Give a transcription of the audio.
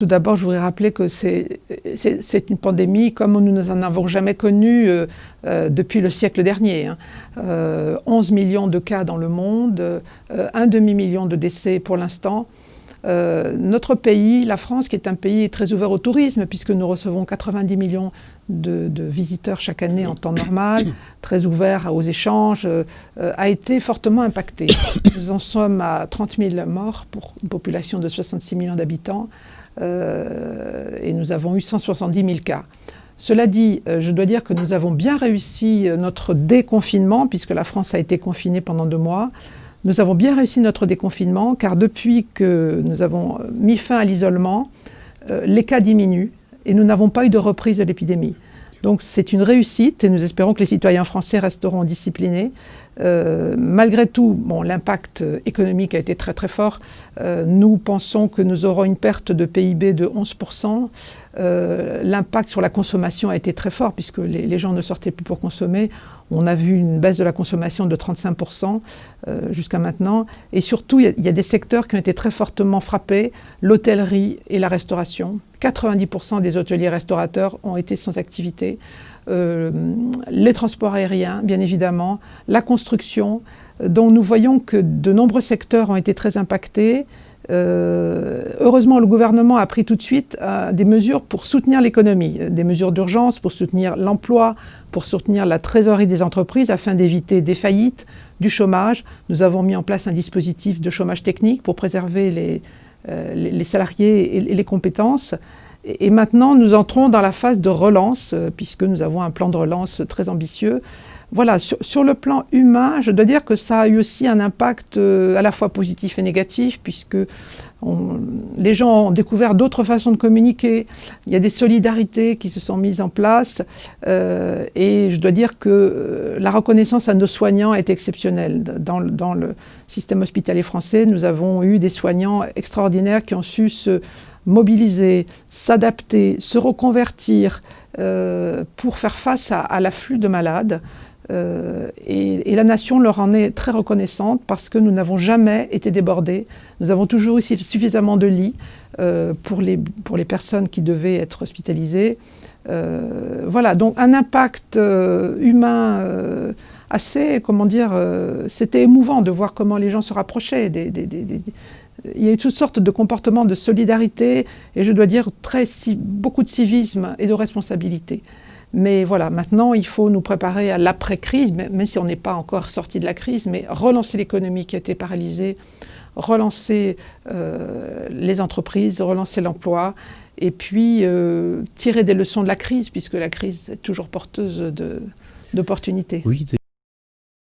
Tout d'abord, je voudrais rappeler que c'est une pandémie comme nous n'en avons jamais connu depuis le siècle dernier. 11 millions de cas dans le monde, un demi-million de décès pour l'instant. Notre pays, la France, qui est un pays très ouvert au tourisme, puisque nous recevons 90 millions de visiteurs chaque année en temps normal, très ouvert aux échanges, a été fortement impacté. Nous en sommes à 30 000 morts pour une population de 66 millions d'habitants. Et nous avons eu 170 000 cas. Cela dit, je dois dire que nous avons bien réussi notre déconfinement, puisque la France a été confinée pendant 2 mois. Nous avons bien réussi notre déconfinement, car depuis que nous avons mis fin à l'isolement, les cas diminuent et nous n'avons pas eu de reprise de l'épidémie. Donc c'est une réussite et nous espérons que les citoyens français resteront disciplinés. Malgré tout, bon, l'impact économique a été très très fort. Nous pensons que nous aurons une perte de PIB de 11%. L'impact sur la consommation a été très fort puisque les gens ne sortaient plus pour consommer. On a vu une baisse de la consommation de 35% jusqu'à maintenant. Et surtout, il y a des secteurs qui ont été très fortement frappés, l'hôtellerie et la restauration. 90% des hôteliers restaurateurs ont été sans activité. Les transports aériens, bien évidemment, la construction, dont nous voyons que de nombreux secteurs ont été très impactés. Heureusement, le gouvernement a pris tout de suite des mesures pour soutenir l'économie, des mesures d'urgence pour soutenir l'emploi, pour soutenir la trésorerie des entreprises afin d'éviter des faillites, du chômage. Nous avons mis en place un dispositif de chômage technique pour préserver les salariés et les compétences. Et maintenant, nous entrons dans la phase de relance, puisque nous avons un plan de relance très ambitieux. Voilà, sur le plan humain, je dois dire que ça a eu aussi un impact à la fois positif et négatif, puisque les gens ont découvert d'autres façons de communiquer. Il y a des solidarités qui se sont mises en place. Et je dois dire que la reconnaissance à nos soignants est exceptionnelle. Dans le système hospitalier français, nous avons eu des soignants extraordinaires qui ont su se mobiliser, s'adapter, se reconvertir pour faire face à l'afflux de malades. Et la nation leur en est très reconnaissante parce que nous n'avons jamais été débordés. Nous avons toujours eu suffisamment de lits pour les personnes qui devaient être hospitalisées. Voilà, donc un impact humain assez, comment dire, c'était émouvant de voir comment les gens se rapprochaient. Il y a eu toutes sortes de comportements de solidarité et je dois dire beaucoup de civisme et de responsabilité. Mais voilà, maintenant, il faut nous préparer à l'après-crise, même si on n'est pas encore sorti de la crise, mais relancer l'économie qui a été paralysée, relancer les entreprises, relancer l'emploi, et puis tirer des leçons de la crise, puisque la crise est toujours porteuse d'opportunités. Oui.